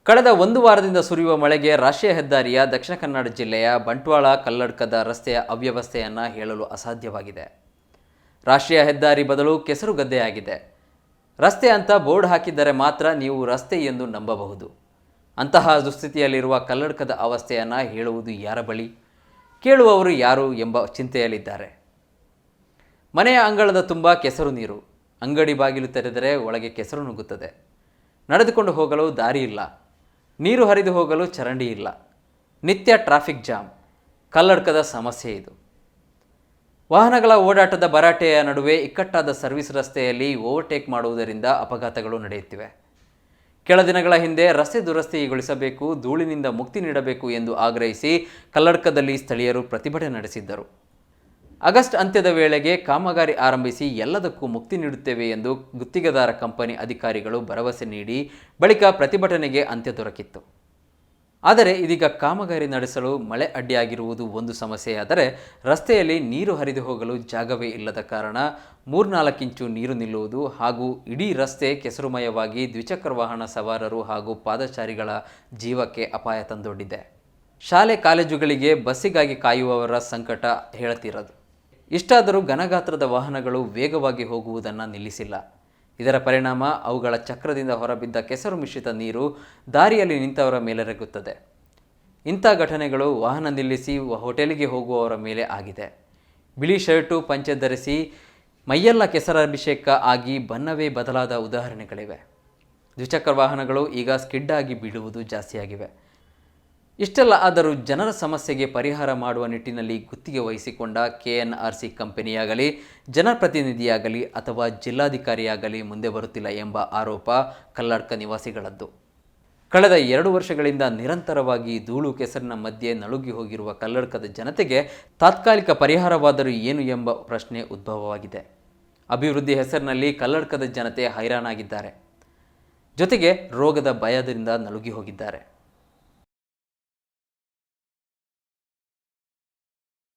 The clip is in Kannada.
ಕಳೆದ ಒಂದು ವಾರದಿಂದ ಸುರಿಯುವ ಮಳೆಗೆ ರಾಷ್ಟ್ರೀಯ ಹೆದ್ದಾರಿಯ ದಕ್ಷಿಣ ಕನ್ನಡ ಜಿಲ್ಲೆಯ ಬಂಟ್ವಾಳ ಕಲ್ಲಡ್ಕದ ರಸ್ತೆಯ ಅವ್ಯವಸ್ಥೆಯನ್ನು ಹೇಳಲು ಅಸಾಧ್ಯವಾಗಿದೆ. ರಾಷ್ಟ್ರೀಯ ಹೆದ್ದಾರಿ ಬದಲು ಕೆಸರು ಗದ್ದೆಯಾಗಿದೆ. ರಸ್ತೆ ಅಂತ ಬೋರ್ಡ್ ಹಾಕಿದ್ದರೆ ಮಾತ್ರ ನೀವು ರಸ್ತೆ ಎಂದು ನಂಬಬಹುದು. ಅಂತಹ ದುಸ್ಥಿತಿಯಲ್ಲಿರುವ ಕಲ್ಲಡ್ಕದ ಅವಸ್ಥೆಯನ್ನು ಹೇಳುವುದು ಯಾರ ಬಳಿ, ಕೇಳುವವರು ಯಾರು ಎಂಬ ಚಿಂತೆಯಲ್ಲಿದ್ದಾರೆ. ಮನೆಯ ಅಂಗಳದ ತುಂಬ ಕೆಸರು ನೀರು. ಅಂಗಡಿ ಬಾಗಿಲು ತೆರೆದರೆ ಒಳಗೆ ಕೆಸರು ನುಗ್ಗುತ್ತದೆ. ನಡೆದುಕೊಂಡು ಹೋಗಲು ದಾರಿ ಇಲ್ಲ. ನೀರು ಹರಿದು ಹೋಗಲು ಚರಂಡಿ ಇಲ್ಲ. ನಿತ್ಯ ಟ್ರಾಫಿಕ್ ಜಾಮ್. ಕಲ್ಲಡ್ಕದ ಸಮಸ್ಯೆ ಇದು. ವಾಹನಗಳ ಓಡಾಟದ ಭರಾಟೆಯ ನಡುವೆ ಇಕ್ಕಟ್ಟಾದ ಸರ್ವಿಸ್ ರಸ್ತೆಯಲ್ಲಿ ಓವರ್ಟೇಕ್ ಮಾಡುವುದರಿಂದ ಅಪಘಾತಗಳು ನಡೆಯುತ್ತಿವೆ. ಕೆಲ ದಿನಗಳ ಹಿಂದೆ ರಸ್ತೆ ದುರಸ್ತಿಗೊಳಿಸಬೇಕು, ಧೂಳಿನಿಂದ ಮುಕ್ತಿ ನೀಡಬೇಕು ಎಂದು ಆಗ್ರಹಿಸಿ ಕಲ್ಲಡ್ಕದಲ್ಲಿ ಸ್ಥಳೀಯರು ಪ್ರತಿಭಟನೆ ನಡೆಸಿದ್ದರು. ಆಗಸ್ಟ್ ಅಂತ್ಯದ ವೇಳೆಗೆ ಕಾಮಗಾರಿ ಆರಂಭಿಸಿ ಎಲ್ಲದಕ್ಕೂ ಮುಕ್ತಿ ನೀಡುತ್ತೇವೆ ಎಂದು ಗುತ್ತಿಗೆದಾರ ಕಂಪನಿ ಅಧಿಕಾರಿಗಳು ಭರವಸೆ ನೀಡಿ ಬಳಿಕ ಪ್ರತಿಭಟನೆಗೆ ಅಂತ್ಯ ದೊರಕಿತ್ತು. ಆದರೆ ಇದೀಗ ಕಾಮಗಾರಿ ನಡೆಸಲು ಮಳೆ ಅಡ್ಡಿಯಾಗಿರುವುದು ಒಂದು ಸಮಸ್ಯೆಯಾದರೆ, ರಸ್ತೆಯಲ್ಲಿ ನೀರು ಹರಿದು ಹೋಗಲು ಜಾಗವೇ ಇಲ್ಲದ ಕಾರಣ 3-4 ಇಂಚು ನೀರು ನಿಲ್ಲುವುದು ಹಾಗೂ ಇಡೀ ರಸ್ತೆ ಕೆಸರುಮಯವಾಗಿ ದ್ವಿಚಕ್ರ ವಾಹನ ಸವಾರರು ಹಾಗೂ ಪಾದಚಾರಿಗಳ ಜೀವಕ್ಕೆ ಅಪಾಯ ತಂದೊಡ್ಡಿದೆ. ಶಾಲೆ ಕಾಲೇಜುಗಳಿಗೆ ಬಸ್ಸಿಗಾಗಿ ಕಾಯುವವರ ಸಂಕಟ ಹೇಳತಿರದು. ಇಷ್ಟಾದರೂ ಘನಗಾತ್ರದ ವಾಹನಗಳು ವೇಗವಾಗಿ ಹೋಗುವುದನ್ನು ನಿಲ್ಲಿಸಿಲ್ಲ. ಇದರ ಪರಿಣಾಮ ಅವುಗಳ ಚಕ್ರದಿಂದ ಹೊರಬಿದ್ದ ಕೆಸರು ಮಿಶ್ರಿತ ನೀರು ದಾರಿಯಲ್ಲಿ ನಿಂತವರ ಮೇಲೆರಗುತ್ತದೆ. ಇಂಥ ಘಟನೆಗಳು ವಾಹನ ನಿಲ್ಲಿಸಿ ಹೋಟೆಲಿಗೆ ಹೋಗುವವರ ಮೇಲೆ ಆಗಿದೆ. ಬಿಳಿ ಶರ್ಟು ಪಂಚೆ ಧರಿಸಿ ಮೈಯೆಲ್ಲ ಕೆಸರಭಿಷೇಕ ಆಗಿ ಬಣ್ಣವೇ ಬದಲಾದ ಉದಾಹರಣೆಗಳಿವೆ. ದ್ವಿಚಕ್ರ ವಾಹನಗಳು ಈಗ ಸ್ಕಿಡ್ ಆಗಿ ಬೀಳುವುದು ಜಾಸ್ತಿಯಾಗಿವೆ. ಇಷ್ಟೆಲ್ಲ ಆದರೂ ಜನರ ಸಮಸ್ಯೆಗೆ ಪರಿಹಾರ ಮಾಡುವ ನಿಟ್ಟಿನಲ್ಲಿ ಗುತ್ತಿಗೆ ವಹಿಸಿಕೊಂಡ KNRC ಕಂಪನಿಯಾಗಲಿ, ಜನಪ್ರತಿನಿಧಿಯಾಗಲಿ ಅಥವಾ ಜಿಲ್ಲಾಧಿಕಾರಿಯಾಗಲಿ ಮುಂದೆ ಬರುತ್ತಿಲ್ಲ ಎಂಬ ಆರೋಪ ಕಲ್ಲಡ್ಕ ನಿವಾಸಿಗಳದ್ದು. ಕಳೆದ 2 ವರ್ಷಗಳಿಂದ ನಿರಂತರವಾಗಿ ಧೂಳು ಕೆಸರಿನ ಮಧ್ಯೆ ನಲುಗಿ ಹೋಗಿರುವ ಕಲ್ಲಡ್ಕದ ಜನತೆಗೆ ತಾತ್ಕಾಲಿಕ ಪರಿಹಾರವಾದರೂ ಏನು ಎಂಬ ಪ್ರಶ್ನೆ ಉದ್ಭವವಾಗಿದೆ. ಅಭಿವೃದ್ಧಿ ಹೆಸರಿನಲ್ಲಿ ಕಲ್ಲಡ್ಕದ ಜನತೆ ಹೈರಾಣಾಗಿದ್ದಾರೆ. ಜೊತೆಗೆ ರೋಗದ ಭಯದಿಂದ ನಲುಗಿ ಹೋಗಿದ್ದಾರೆ.